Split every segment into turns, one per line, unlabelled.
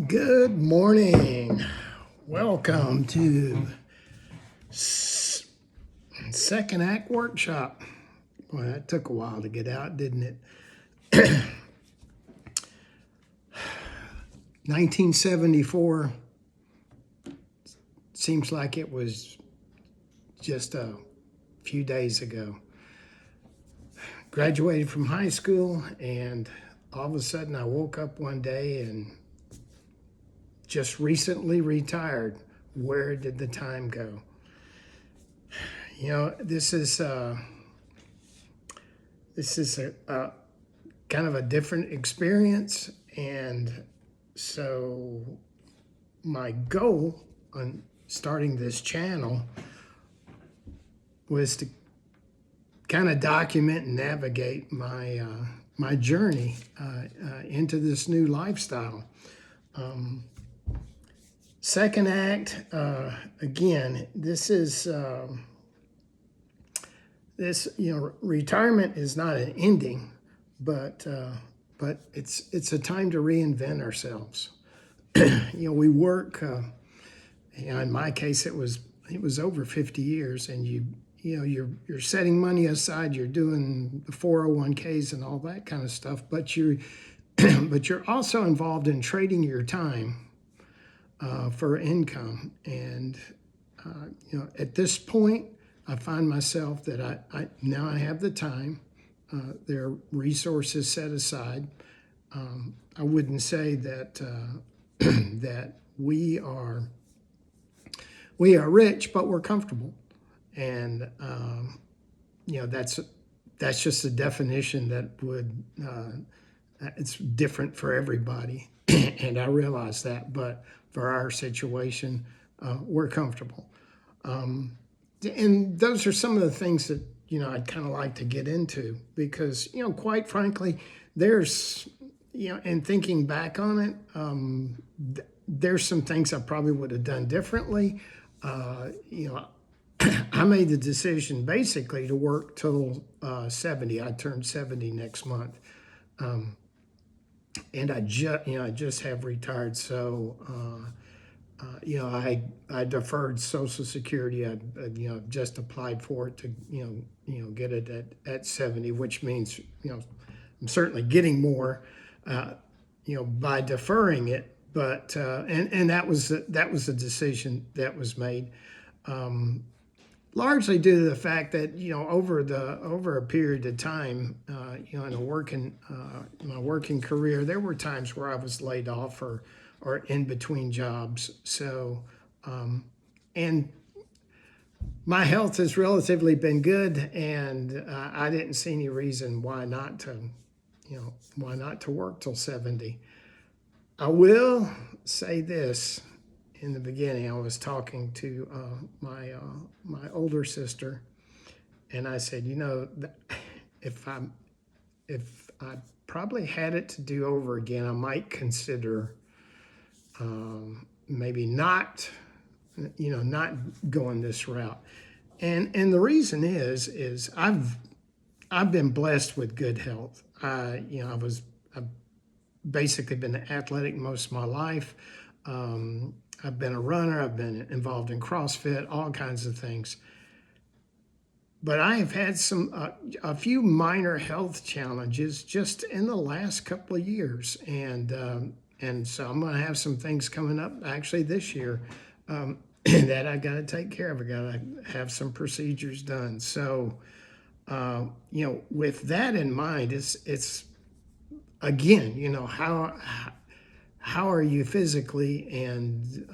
Good morning. Welcome to Second Act Workshop. Boy, that took a while to get out, didn't it? 1974 seems like it was just a few days ago. Graduated from high school, and all of a sudden I woke up one day and just recently retired. Where did the time go? You know, this is a kind of a different experience, and so my goal on starting this channel was to kind of document and navigate my my journey into this new lifestyle. Second act, again, this is retirement is not an ending, but it's a time to reinvent ourselves. We work. In my case, it was over 50 years, and you're setting money aside. You're doing the 401ks and all that kind of stuff, but you're also involved in trading your time for income. And at this point, I find myself that I now have the time. There are resources set aside. I wouldn't say that that we are rich, but we're comfortable, and that's just a definition that would it's different for everybody, and I realize that. But for our situation, we're comfortable. And those are some of the things that, I'd kind of like to get into because, quite frankly, there's, and thinking back on it, there's some things I probably would have done differently. I made the decision basically to work till 70. I turned 70 next month. And I just have retired. So, I deferred Social Security. I just applied for it to get it at 70, which means I'm certainly getting more by deferring it. But and that was a decision that was made largely due to the fact that over a period of time in my working career, there were times where I was laid off or in between jobs. So, and my health has relatively been good, and I didn't see any reason why not to work till 70. I will say this in the beginning. I was talking to my older sister, and I said, if I probably had it to do over again, I might consider maybe not going this route. And the reason is I've been blessed with good health. I've basically been athletic most of my life. I've been a runner. I've been involved in CrossFit, all kinds of things. But I have had a few minor health challenges just in the last couple of years, and so I'm going to have some things coming up actually this year that I got to take care of. I got to have some procedures done. So, with that in mind, it's again, how are you physically, and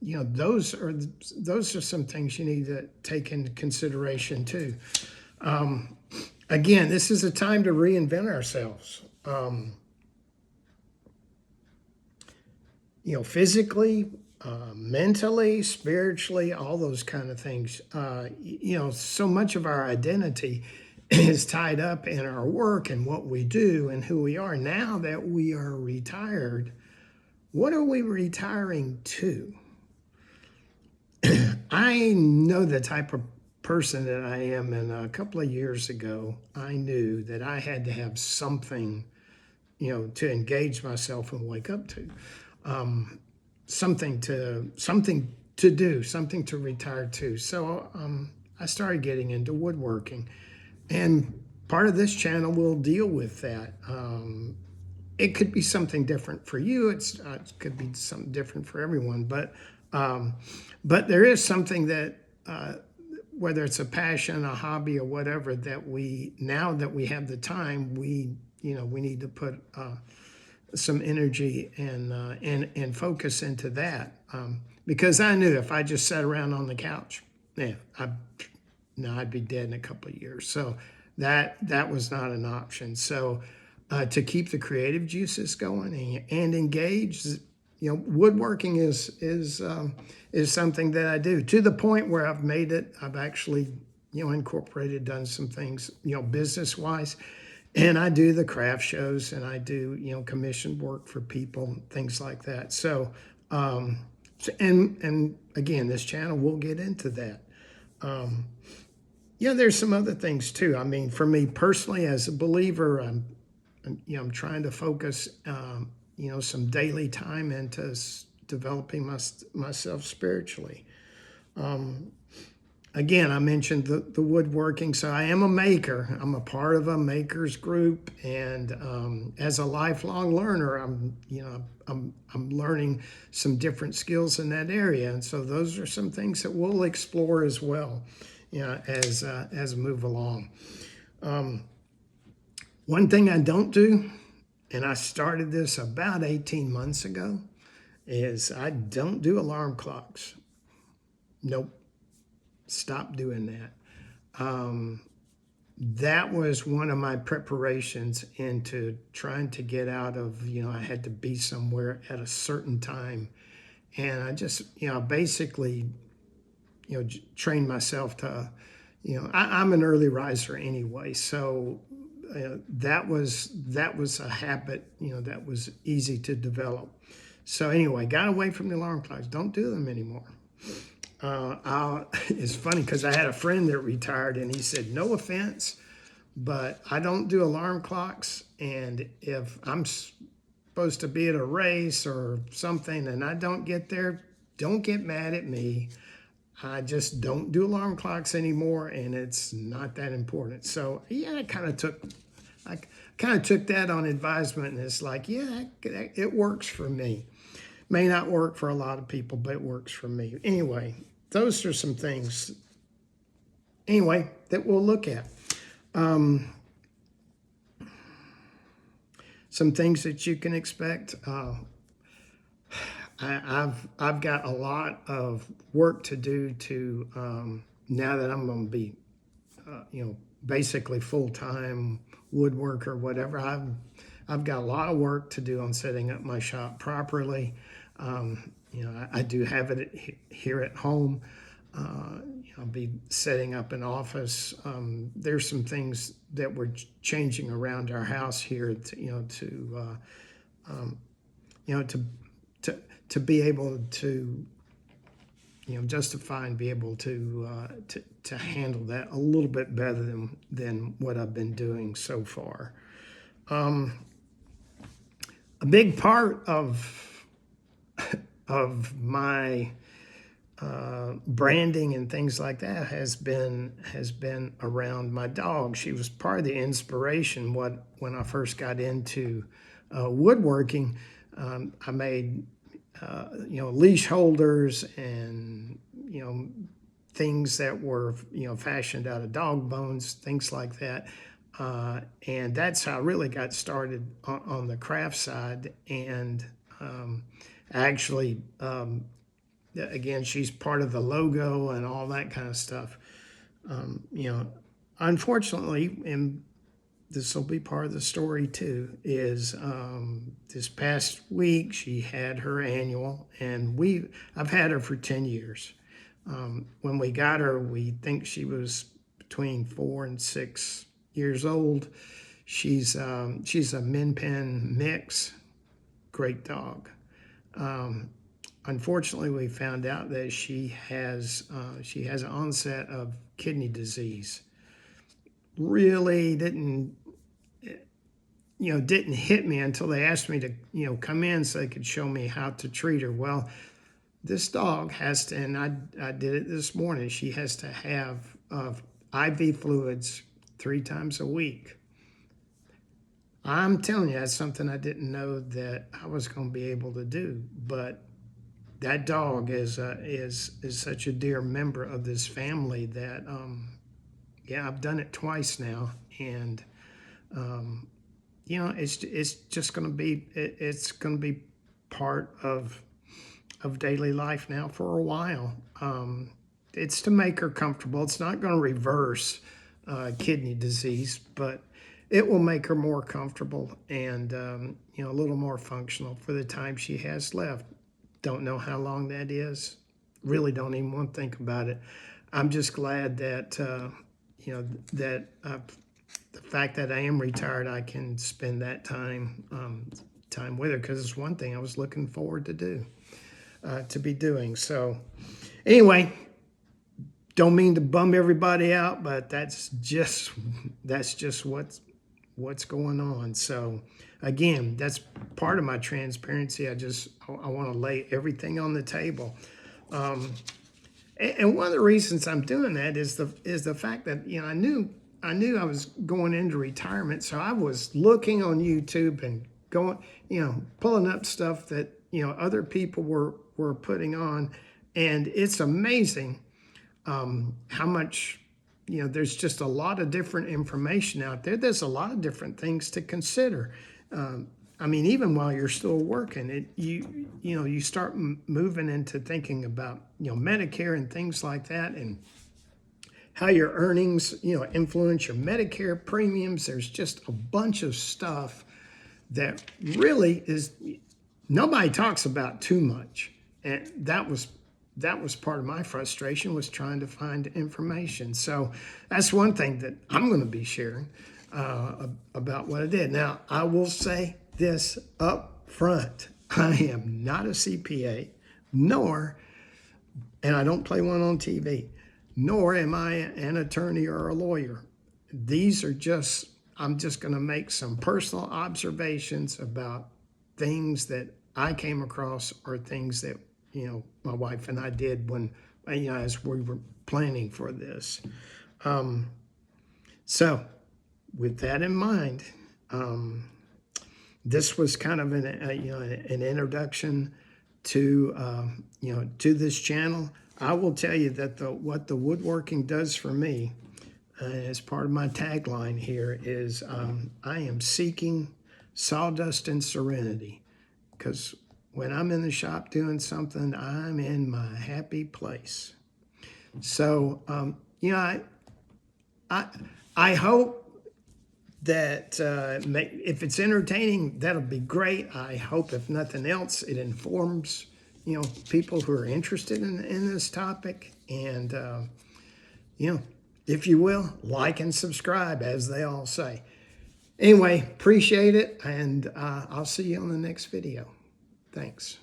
those are some things you need to take into consideration too. Again, this is a time to reinvent ourselves. Physically, mentally, spiritually, all those kind of things. So much of our identity is tied up in our work and what we do and who we are. Now that we are retired, what are we retiring to? I know the type of person that I am, and a couple of years ago, I knew that I had to have something, to engage myself and wake up to. something to do, something to retire to. So I started getting into woodworking, and part of this channel will deal with that. It could be something different for you. It could be something different for everyone, but there is something that whether it's a passion, a hobby, or whatever, that now that we have the time, we need to put some energy and focus into that. Because I knew if I just sat around on the couch, yeah, I'd be dead in a couple of years. So that was not an option. So to keep the creative juices going and engaged, woodworking is something that I do, to the point where I've made it. I've actually incorporated, done some things business wise. And I do the craft shows, and I do commission work for people, things like that. So, and again, this channel will get into that. There's some other things too. I mean, for me personally, as a believer, I'm trying to focus some daily time into developing myself spiritually. Again, I mentioned the woodworking, so I am a maker. I'm a part of a makers group, and as a lifelong learner, I'm learning some different skills in that area, and so those are some things that we'll explore as well, as I move along. One thing I don't do, and I started this about 18 months ago, is I don't do alarm clocks. Nope. Stop doing that. That was one of my preparations into trying to get out of, I had to be somewhere at a certain time. And I just, basically, trained myself to, I'm an early riser anyway. So that was a habit, that was easy to develop. So anyway, got away from the alarm clocks. Don't do them anymore. It's funny because I had a friend that retired, and he said, no offense, but I don't do alarm clocks. And if I'm supposed to be at a race or something and I don't get there, don't get mad at me. I just don't do alarm clocks anymore, and it's not that important. So yeah, I kind of took that on advisement, and it's like, yeah, it works for me. May not work for a lot of people, but it works for me. Anyway, those are some things, that we'll look at. Some things that you can expect. I've got a lot of work to do to now that I'm going to be, basically full-time woodworker, whatever. I've got a lot of work to do on setting up my shop properly. I do have it here at home. I'll be setting up an office. There's some things that we're changing around our house here to be able to justify and be able to handle that a little bit better than what I've been doing so far. A big part of my branding and things like that has been around my dog. She was part of the inspiration when I first got into woodworking. I made leash holders and things that were fashioned out of dog bones, things like that. And that's how I really got started on the craft side. And actually, again, she's part of the logo and all that kind of stuff. Unfortunately, and this will be part of the story too, is this past week she had her annual, and I've had her for 10 years. When we got her, we think she was between 4 and 6 years old. She's a Min Pin mix, great dog. Unfortunately, we found out that she has an onset of kidney disease. Really didn't, didn't hit me until they asked me to, come in so they could show me how to treat her. Well, this dog has to, and I did it this morning, she has to have IV fluids 3 times a week. I'm telling you, that's something I didn't know that I was going to be able to do. But that dog is such a dear member of this family that, yeah, I've done it twice now, and it's just going to be it's going to be part of daily life now for a while. It's to make her comfortable. It's not going to reverse kidney disease, but it will make her more comfortable and a little more functional for the time she has left. Don't know how long that is. Really don't even want to think about it. I'm just glad that the fact that I am retired, I can spend that time with her, because it's one thing I was looking forward to be doing. So anyway, don't mean to bum everybody out, but that's just what's going on. So again, that's part of my transparency. I want to lay everything on the table. And one of the reasons I'm doing that is the fact that I knew I was going into retirement, so I was looking on YouTube and going, pulling up stuff that other people were putting on, and it's amazing how much there's just a lot of different information out there. There's a lot of different things to consider. I mean, even while you're still working, you start moving into thinking about Medicare and things like that, and how your earnings influence your Medicare premiums. There's just a bunch of stuff that really is nobody talks about too much, and that was part of my frustration, was trying to find information. So that's one thing that I'm going to be sharing about what I did. Now, I will say this up front: I am not a CPA, and I don't play one on TV, nor am I an attorney or a lawyer. These are I'm just going to make some personal observations about things that I came across, or things that my wife and I did when as we were planning for this. So with that in mind, this was kind of an introduction to to this channel. I will tell you that what the woodworking does for me, as part of my tagline here, is I am seeking sawdust and serenity, because when I'm in the shop doing something, I'm in my happy place. So I hope that if it's entertaining, that'll be great. I hope, if nothing else, it informs people who are interested in this topic. And if you will, like and subscribe, as they all say. Anyway, appreciate it, and I'll see you on the next video. Thanks.